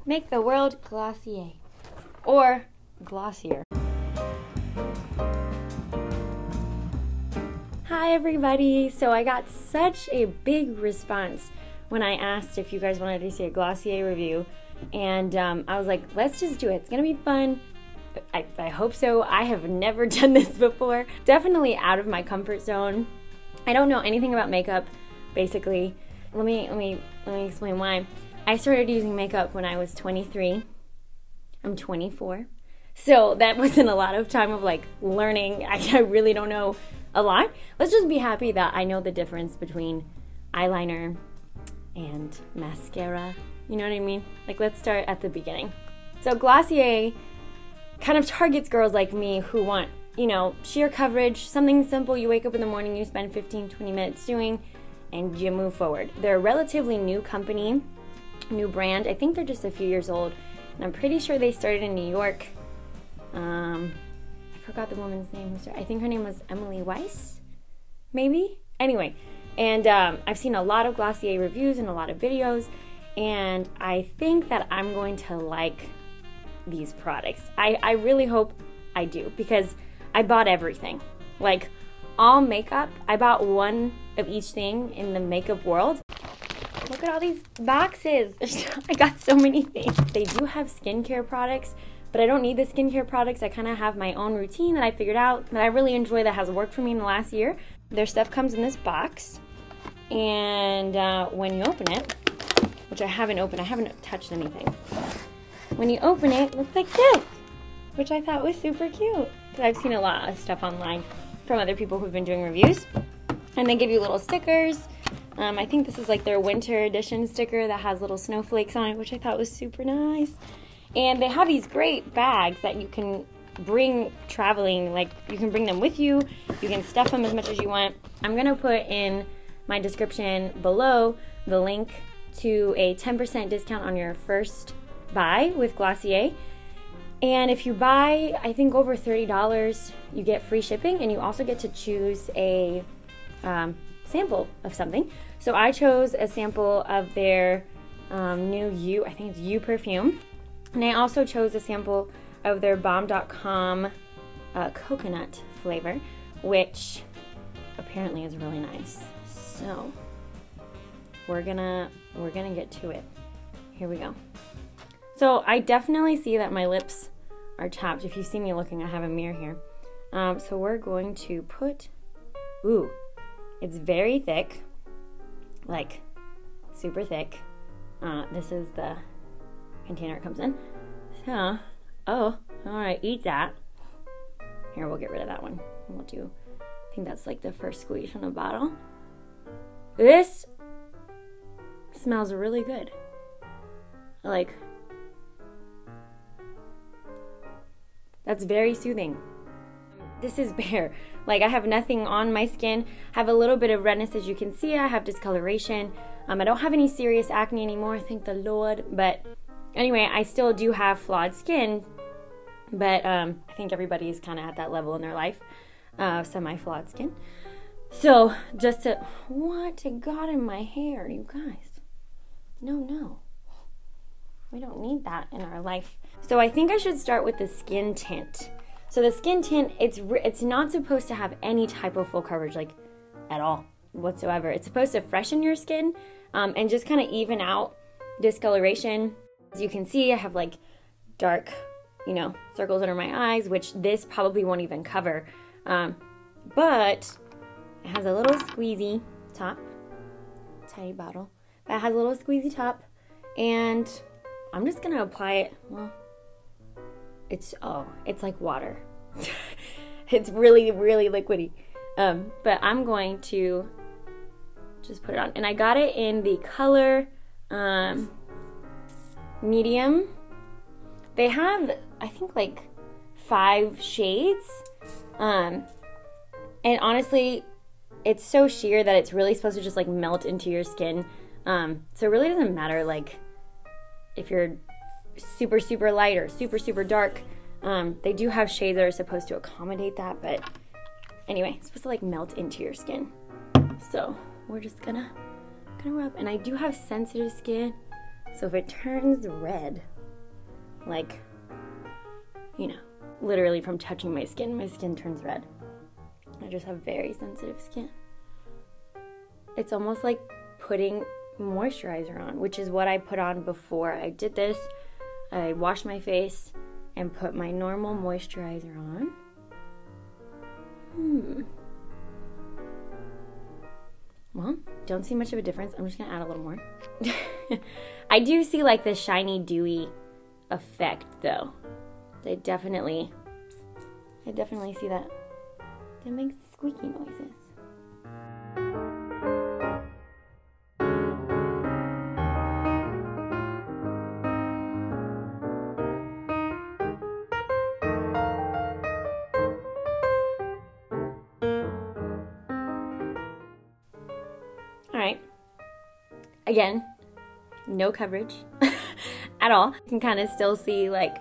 Make the world Glossier. Or glossier. Hi everybody! So I got such a big response when I asked if you guys wanted to see a Glossier review. And I was like, let's just do it. It's gonna be fun. I hope so. I have never done this before. Definitely out of my comfort zone. I don't know anything about makeup, basically. Let me explain why. I started using makeup when I was 23. I'm 24. So that wasn't a lot of time of like learning. I really don't know a lot. Let's just be happy that I know the difference between eyeliner and mascara. You know what I mean? Like, let's start at the beginning. So Glossier kind of targets girls like me who want, you know, sheer coverage, something simple you wake up in the morning, you spend 15-20 minutes doing, and you move forward. They're a relatively new company, new brand. I think they're just a few years old, and I'm pretty sure they started in New York. I forgot the woman's name. I think her name was Emily Weiss, maybe? Anyway, and I've seen a lot of Glossier reviews and a lot of videos, and I think that I'm going to like these products. I really hope I do, because I bought everything. Like, all makeup, I bought one of each thing in the makeup world. Look at all these boxes. I got so many things. They do have skincare products, but I don't need the skincare products. I kind of have my own routine that I figured out that I really enjoy, that has worked for me in the last year. Their stuff comes in this box, and when you open it, which I haven't opened, I haven't touched anything. When you open it, it looks like this, which I thought was super cute. Because I've seen a lot of stuff online from other people who've been doing reviews. And they give you little stickers. I think this is like their winter edition sticker that has little snowflakes on it, which I thought was super nice. And they have these great bags that you can bring traveling. Like, you can bring them with you. You can stuff them as much as you want. I'm going to put in my description below the link to a 10% discount on your first buy with Glossier. And if you buy, I think over $30, you get free shipping, and you also get to choose a sample of something. So I chose a sample of their new I think it's You perfume. And I also chose a sample of their Bomb.com coconut flavor, which apparently is really nice. So we're gonna get to it. Here we go. So I definitely see that my lips are chapped. If you see me looking, I have a mirror here. So we're going to put, ooh, it's very thick, like super thick. This is the container it comes in. So, oh, all right, eat that. Here, we'll get rid of that one. We'll do, I think that's like the first squeeze from the bottle. This smells really good. Like, that's very soothing. This is bare. Like, I have nothing on my skin. I have a little bit of redness, as you can see. I have discoloration. I don't have any serious acne anymore, thank the Lord. But anyway, I still do have flawed skin. But I think everybody is kind of at that level in their life. Semi-flawed skin. So, just to... What got in my hair, you guys? No. We don't need that in our life. So I think I should start with the Skin Tint. So the Skin Tint, it's not supposed to have any type of full coverage, like, at all, whatsoever. It's supposed to freshen your skin and just kind of even out discoloration. As you can see, I have like dark, you know, circles under my eyes, which this probably won't even cover. But it has a little squeezy top, tiny bottle, but it has a little squeezy top, and I'm just gonna apply it. Well, it's like water. It's really, really liquidy. But I'm going to just put it on. And I got it in the color medium. They have, I think, like 5 shades. And honestly, it's so sheer that it's really supposed to just like melt into your skin. So it really doesn't matter like if you're super, super light or super, super dark. They do have shades that are supposed to accommodate that, but anyway, it's supposed to like melt into your skin. So we're just gonna rub. And I do have sensitive skin, So if it turns red, like, you know, literally from touching my skin turns red. I just have very sensitive skin. It's almost like putting moisturizer on, which is what I put on before I did this. I washed my face and put my normal moisturizer on. Well, don't see much of a difference. I'm just gonna add a little more. I do see like the shiny, dewy effect though. I definitely see that. That makes squeaky noises. Alright, again, no coverage at all. You can kind of still see like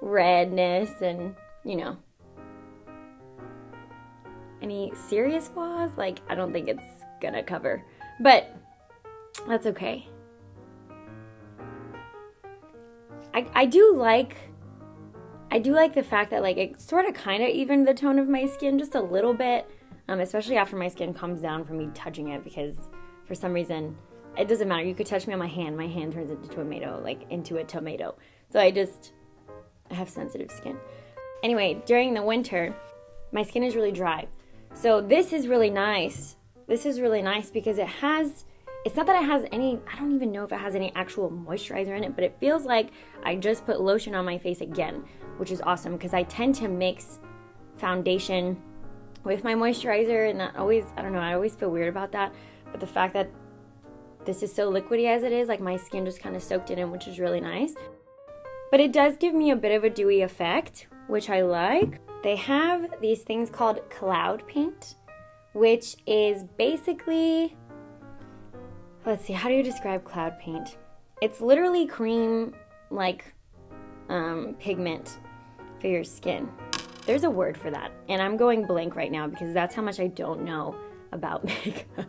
redness and, you know, any serious flaws, like I don't think it's gonna cover, but that's okay. I do like the fact that like it sort of kind of evened the tone of my skin just a little bit, especially after my skin calms down from me touching it, because for some reason, it doesn't matter. You could touch me on my hand turns into a tomato. So I have sensitive skin. Anyway, during the winter, my skin is really dry. So this is really nice. This is really nice because it's not that it has any, I don't even know if it has any actual moisturizer in it, but it feels like I just put lotion on my face again, which is awesome because I tend to mix foundation with my moisturizer, and that always, I don't know, I always feel weird about that. But the fact that this is so liquidy as it is, like my skin just kind of soaked it in, which is really nice. But it does give me a bit of a dewy effect, which I like. They have these things called cloud paint, which is basically, let's see, how do you describe cloud paint? It's literally cream, like pigment for your skin. There's a word for that, and I'm going blank right now because that's how much I don't know about makeup.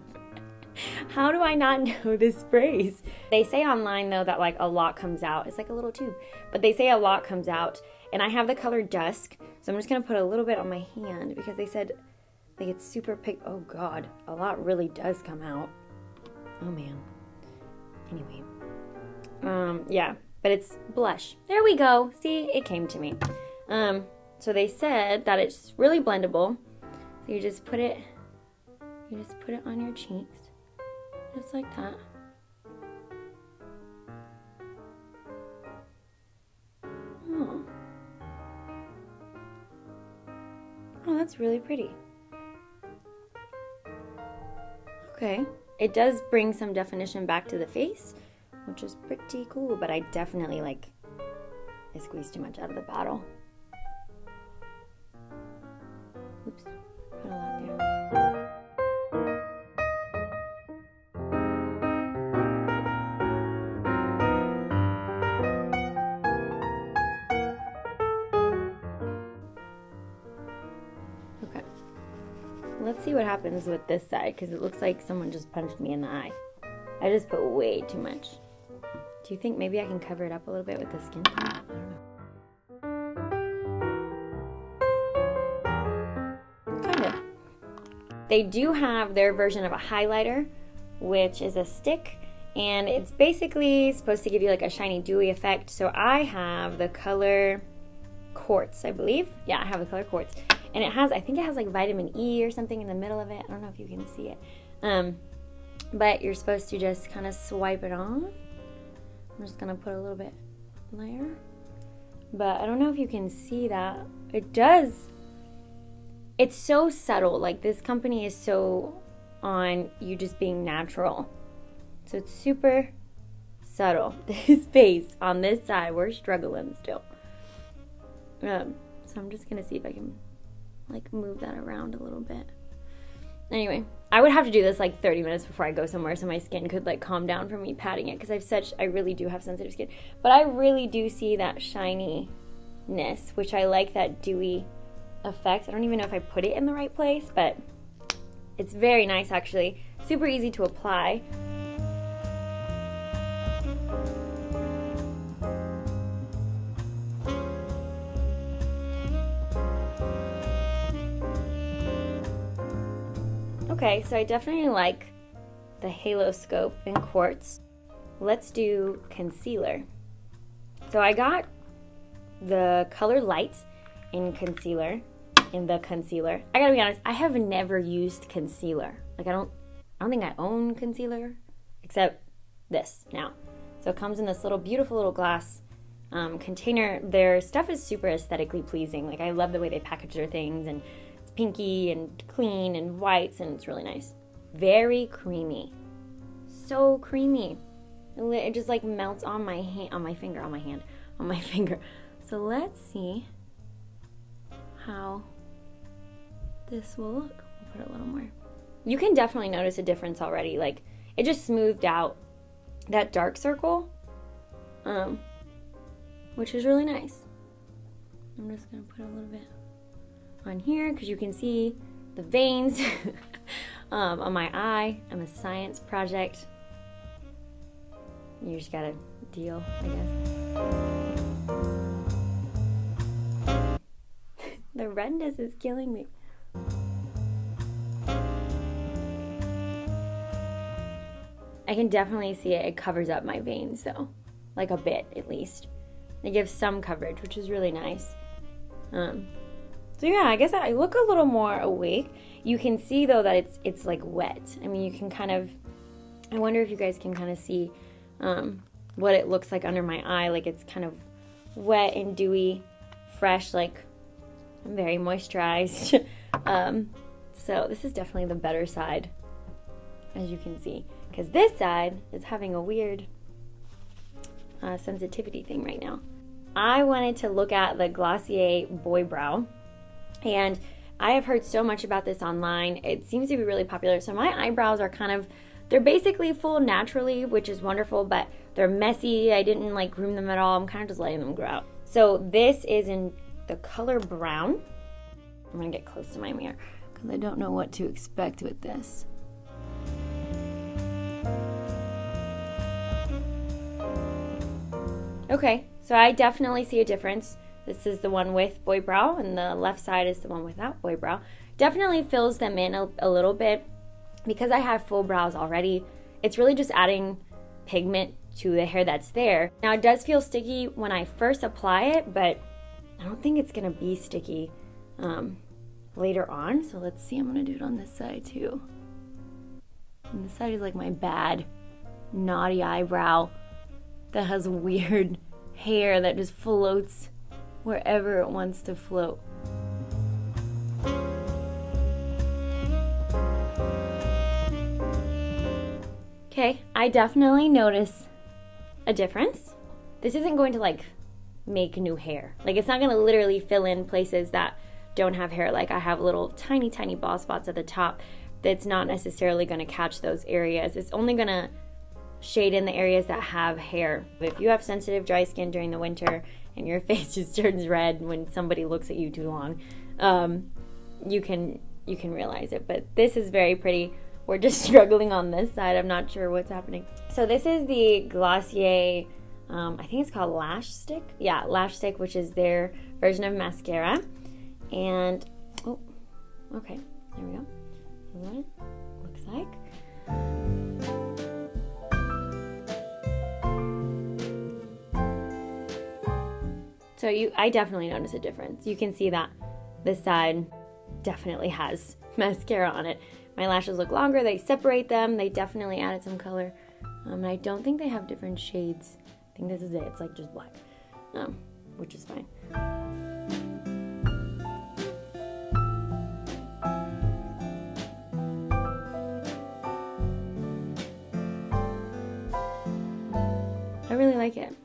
How do I not know this phrase? They say online though that like a lot comes out. It's like a little tube, but they say a lot comes out, and I have the color dusk, so I'm just gonna put a little bit on my hand because they said like it's super pink. Oh god, a lot really does come out. Oh man. Anyway, yeah, but it's blush. There we go. See, it came to me. So they said that it's really blendable. So you just put it on your cheeks. Just like that. Oh. Oh, that's really pretty. Okay. It does bring some definition back to the face, which is pretty cool, but I definitely I squeezed too much out of the bottle. Oops. Put a lot there. Let's see what happens with this side, because it looks like someone just punched me in the eye. I just put way too much. Do you think maybe I can cover it up a little bit with the Skin Tint? I don't know. Kind of. They do have their version of a highlighter, which is a stick, and it's basically supposed to give you like a shiny, dewy effect. So I have the color Quartz, I believe. Yeah, I have the color Quartz. And it has, I think it has like vitamin E or something in the middle of it. I don't know if you can see it. But you're supposed to just kind of swipe it on. I'm just going to put a little bit there. But I don't know if you can see that. It does. It's so subtle. Like this company is so on you just being natural. So it's super subtle. This face on this side, we're struggling still. So I'm just going to see if I can like move that around a little bit. Anyway, I would have to do this like 30 minutes before I go somewhere so my skin could like calm down from me patting it, because I really do have sensitive skin. But I really do see that shininess, which I like, that dewy effect. I don't even know if I put it in the right place, but it's very nice actually. Super easy to apply. Okay, so I definitely like the Halo Scope in Quartz. Let's do concealer. So I got the Color Light in the concealer. I gotta be honest, I have never used concealer. Like I don't think I own concealer, except this now. So it comes in this little beautiful little glass container. Their stuff is super aesthetically pleasing. Like I love the way they package their things, and it's pinky and clean and whites, and it's really nice. Very creamy, so creamy. It just like melts on my hand, on my finger. So let's see how this will look. We'll put a little more. You can definitely notice a difference already. Like it just smoothed out that dark circle, which is really nice. I'm just gonna put a little bit on here because you can see the veins on my eye. I'm a science project. You just gotta deal, I guess. The redness is killing me. I can definitely see it. It covers up my veins though, like a bit at least. It gives some coverage, which is really nice. So yeah, I guess I look a little more awake. You can see though that it's like wet. I mean, you can kind of, I wonder if you guys can kind of see what it looks like under my eye. Like it's kind of wet and dewy, fresh, like I'm very moisturized. So this is definitely the better side, as you can see, because this side is having a weird sensitivity thing right now. I wanted to look at the Glossier Boy Brow, and I have heard so much about this online. It seems to be really popular. So my eyebrows are kind of, they're basically full naturally, which is wonderful, but they're messy. I didn't like groom them at all. I'm kind of just letting them grow out. So this is in the color brown. I'm gonna get close to my mirror because I don't know what to expect with this. Okay, so I definitely see a difference. This is the one with boy brow, and the left side is the one without boy brow. Definitely fills them in a little bit. Because I have full brows already, it's really just adding pigment to the hair that's there. Now it does feel sticky when I first apply it, but I don't think it's gonna be sticky later on. So let's see, I'm gonna do it on this side too. And this side is like my bad, naughty eyebrow that has weird hair that just floats wherever it wants to float. Okay, I definitely notice a difference. This isn't going to like make new hair. Like it's not gonna literally fill in places that don't have hair. Like I have little tiny bald spots at the top that's not necessarily gonna catch those areas. It's only gonna shade in the areas that have hair. If you have sensitive dry skin during the winter and your face just turns red when somebody looks at you too long, you can realize it. But this is very pretty. We're just struggling on this side. I'm not sure what's happening. So this is the Glossier, I think it's called Lash Stick. Yeah, Lash Stick, which is their version of mascara. And, oh, okay, there we go. This is what it looks like. So I definitely notice a difference. You can see that this side definitely has mascara on it. My lashes look longer, they separate them, they definitely added some color. And I don't think they have different shades. I think this is it, it's like just black, which is fine. I really like it.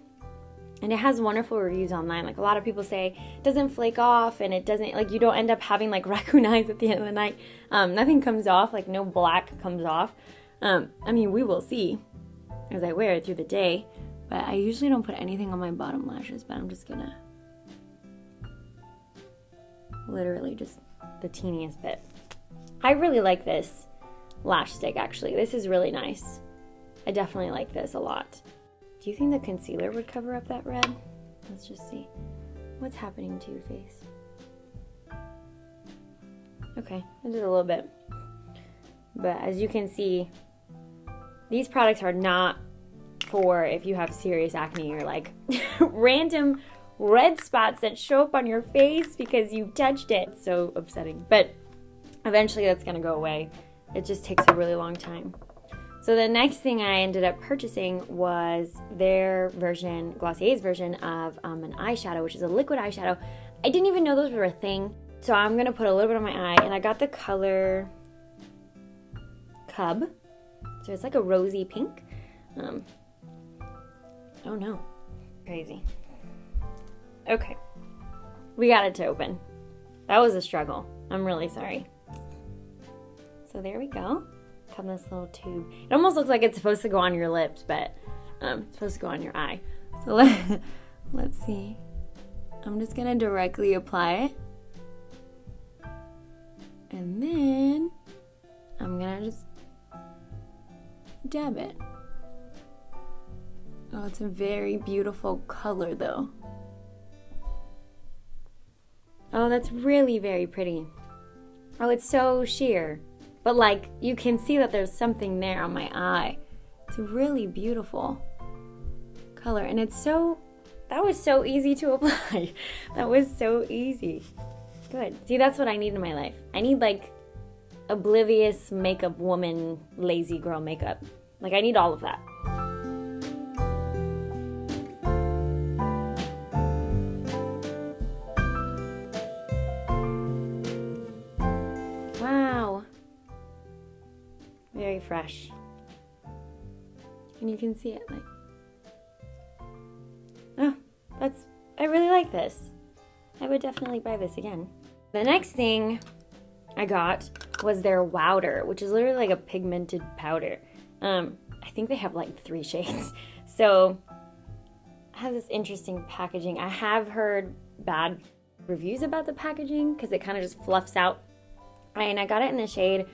And it has wonderful reviews online. Like a lot of people say it doesn't flake off, and it doesn't, like you don't end up having like raccoon eyes at the end of the night. Nothing comes off, like no black comes off. I mean, we will see as I wear it through the day, but I usually don't put anything on my bottom lashes, but I'm just gonna literally just the teeniest bit. I really like this lash stick actually. This is really nice. I definitely like this a lot. Do you think the concealer would cover up that red? Let's just see. What's happening to your face? Okay, I did a little bit. But as you can see, these products are not for if you have serious acne or like random red spots that show up on your face because you touched it. It's so upsetting. But eventually that's gonna go away. It just takes a really long time. So the next thing I ended up purchasing was their version, Glossier's version of an eyeshadow, which is a liquid eyeshadow. I didn't even know those were a thing. So I'm gonna put a little bit on my eye, and I got the color Cub. So it's like a rosy pink. Oh no, crazy. Okay, we got it to open. That was a struggle. I'm really sorry. So there we go. Come in this little tube. It almost looks like it's supposed to go on your lips, but it's supposed to go on your eye. So let's see. I'm just gonna directly apply it. And then I'm gonna just dab it. Oh, it's a very beautiful color though. Oh, that's really very pretty. Oh, it's so sheer. But like, you can see that there's something there on my eye. It's a really beautiful color. And it's so, that was so easy to apply. That was so easy. Good. See, that's what I need in my life. I need like oblivious makeup woman, lazy girl makeup. Like, I need all of that. Wow. Very fresh. And you can see it like, oh, I really like this. I would definitely buy this again. The next thing I got was their Wowder, which is literally like a pigmented powder. I think they have like 3 shades. So it has this interesting packaging. I have heard bad reviews about the packaging because it kind of just fluffs out. And I got it in the shade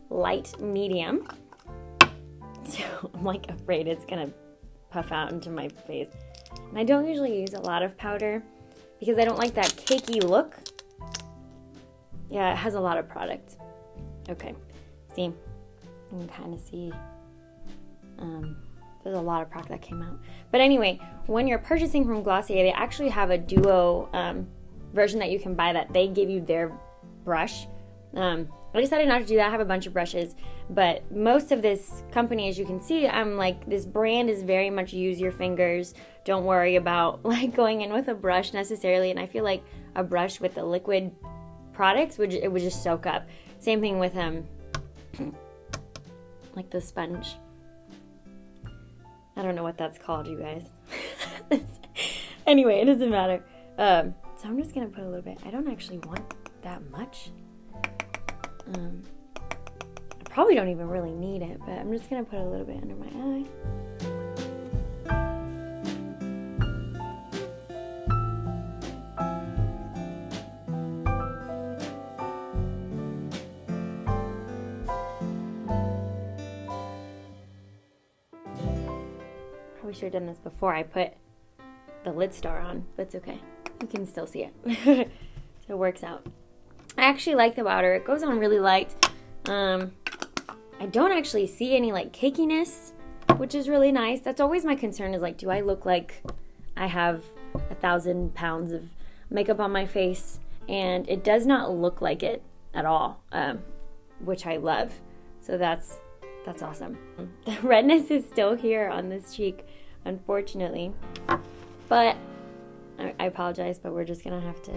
light medium. So I'm like afraid it's gonna puff out into my face. And I don't usually use a lot of powder because I don't like that cakey look. Yeah, it has a lot of product. Okay, see, you can kind of see there's a lot of product that came out. But anyway, when you're purchasing from Glossier, they actually have a duo version that you can buy that they give you their brush. I decided not to do that. I have a bunch of brushes, but most of this company, as you can see, I'm like, this brand is very much use your fingers. Don't worry about like going in with a brush necessarily. And I feel like a brush with the liquid products would just soak up. Same thing with like the sponge. I don't know what that's called, you guys. Anyway, it doesn't matter. So I'm just gonna put a little bit. I don't actually want that much. I probably don't even really need it, but I'm just gonna put a little bit under my eye. Probably should have done this before I put the lid star on, but it's okay. You can still see it. So it works out. I actually like the powder. It goes on really light. I don't actually see any like cakiness, which is really nice. That's always my concern, is like, do I look like I have 1,000 pounds of makeup on my face? And it does not look like it at all, which I love. So that's awesome. The redness is still here on this cheek, unfortunately. But I apologize, but we're just gonna have to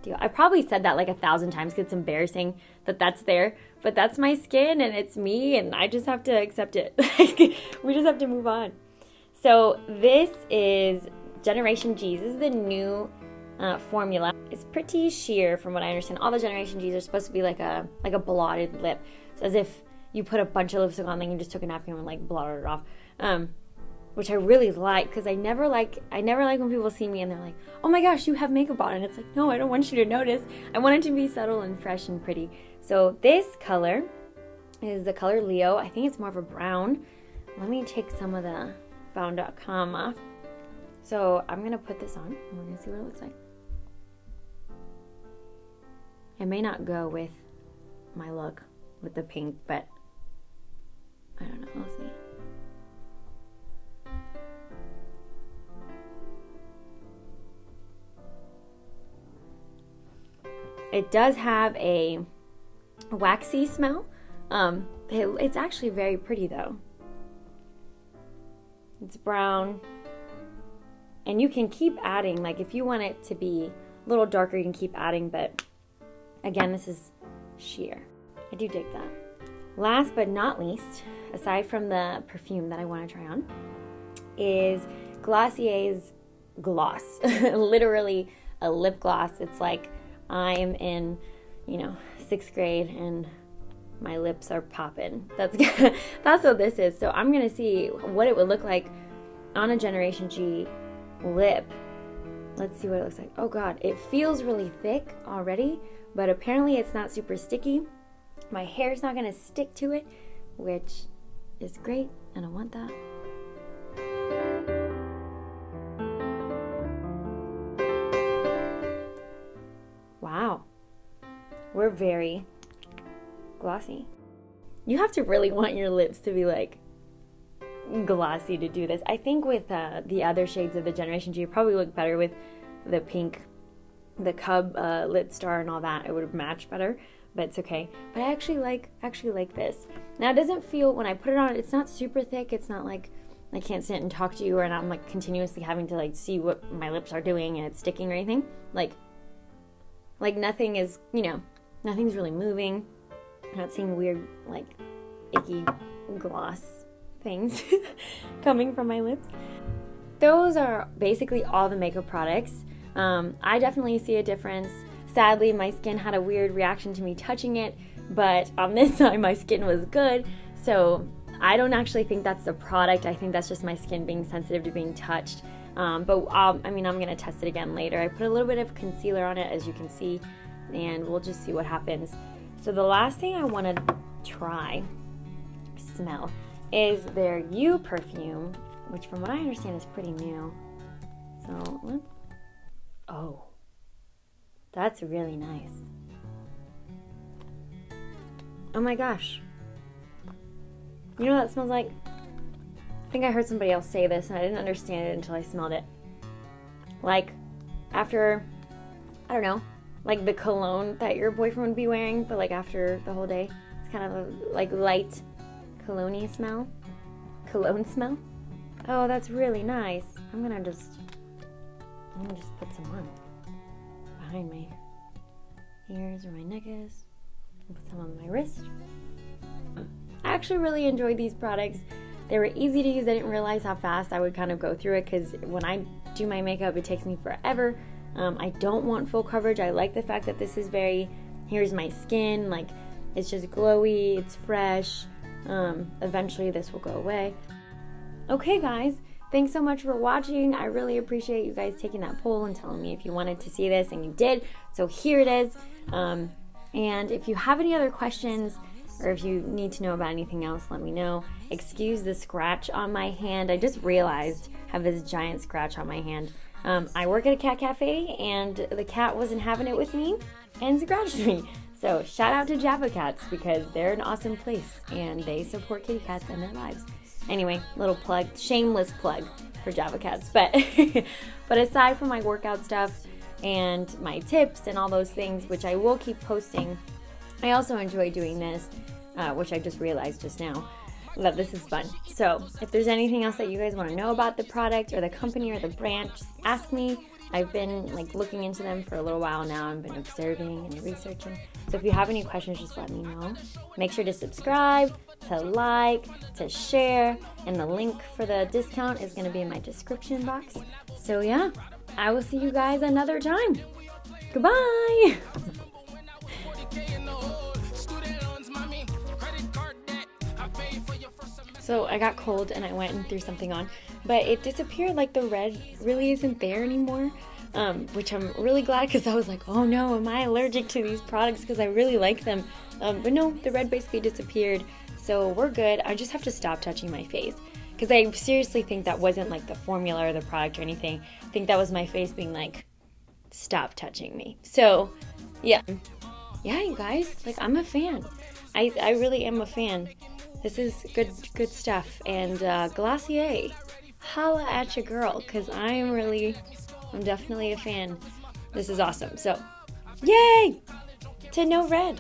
deal. I probably said that like 1,000 times because it's embarrassing that that's there, but that's my skin and it's me, and I just have to accept it. We just have to move on. So this is Generation G's. This is the new formula. It's pretty sheer from what I understand. All the Generation G's are supposed to be like a blotted lip. It's as if you put a bunch of lipstick on, then you just took a napkin and like blotted it off. Which I really like, because I never like when people see me and they're like, oh my gosh, you have makeup on. And it's like, no, I don't want you to notice. I want it to be subtle and fresh and pretty. So this color is the color Leo. I think it's more of a brown. Let me take some of the Bound.com off. So I'm going to put this on and we're going to see what it looks like. It may not go with my look. with the pink, but I don't know, we'll see. It does have a waxy smell. It's actually very pretty though. It's brown. And you can keep adding, like if you want it to be a little darker, you can keep adding, but again, this is sheer. I do dig that. Last but not least, aside from the perfume that I want to try on, is Glossier's gloss. Literally a lip gloss. It's like I am in, you know, 6th grade and my lips are popping. That's what this is. So I'm gonna see what it would look like on a Generation G lip. Let's see what it looks like. Oh god, it feels really thick already, but apparently it's not super sticky. My hair's not gonna stick to it, which is great, and I want that. Wow, we're very glossy. You have to really want your lips to be like glossy to do this. I think with the other shades of the Generation G, it probably look better with the pink, the Cub Lit Star and all that. It would match better, but it's okay. But I actually like this. Now it doesn't feel, when I put it on, it's not super thick. It's not like I can't sit and talk to you, or I'm like continuously having to like see what my lips are doing and it's sticking or anything. Like nothing is, you know, nothing's really moving. I'm not seeing weird, like, icky gloss things coming from my lips. Those are basically all the makeup products. I definitely see a difference. Sadly, my skin had a weird reaction to me touching it, but on this side, my skin was good. So I don't actually think that's the product. I think that's just my skin being sensitive to being touched. But I mean, I'm gonna test it again later. I put a little bit of concealer on it, as you can see, and we'll just see what happens. So the last thing I want to try, smell, is their You perfume, which from what I understand is pretty new. So, oh, that's really nice. Oh my gosh. You know what that smells like? I think I heard somebody else say this and I didn't understand it until I smelled it. Like, after, I don't know, like the cologne that your boyfriend would be wearing, but like after the whole day. It's kind of a like light cologne smell. Cologne smell. Oh, that's really nice. I'm gonna just put some on behind my ears where my neck is. I'll put some on my wrist. I actually really enjoyed these products. They were easy to use. I didn't realize how fast I would kind of go through it, because when I do my makeup, it takes me forever. I don't want full coverage. I like the fact that this is very, here's my skin, like it's just glowy, it's fresh. Eventually this will go away. Okay guys, thanks so much for watching. I really appreciate you guys taking that poll and telling me if you wanted to see this, and you did. So here it is. And if you have any other questions, or if you need to know about anything else, let me know. Excuse the scratch on my hand. I just realized I have this giant scratch on my hand. I work at a cat cafe, and the cat wasn't having it with me and scratched me. So shout out to Java Cats, because they're an awesome place and they support kitty cats and their lives. Anyway, little plug, shameless plug for Java Cats. But aside from my workout stuff and my tips and all those things, which I will keep posting, I also enjoy doing this, which I just realized just now, that this is fun. So if there's anything else that you guys want to know about the product or the company or the brand, just ask me. I've been like looking into them for a little while now. I've been observing and researching. So if you have any questions, just let me know. Make sure to subscribe, to like, to share, and the link for the discount is going to be in my description box. So yeah, I will see you guys another time. Goodbye. So I got cold and I went and threw something on, but it disappeared. Like the red really isn't there anymore, which I'm really glad, because I was like, oh no, am I allergic to these products, because I really like them. But no, the red basically disappeared, so we're good. I just have to stop touching my face, because I seriously think that wasn't like the formula or the product or anything. I think that was my face being like, stop touching me. So yeah, you guys, like I'm a fan. I really am a fan. This is good stuff. And Glossier, holla at your girl, because I'm definitely a fan. This is awesome. So, yay to no red.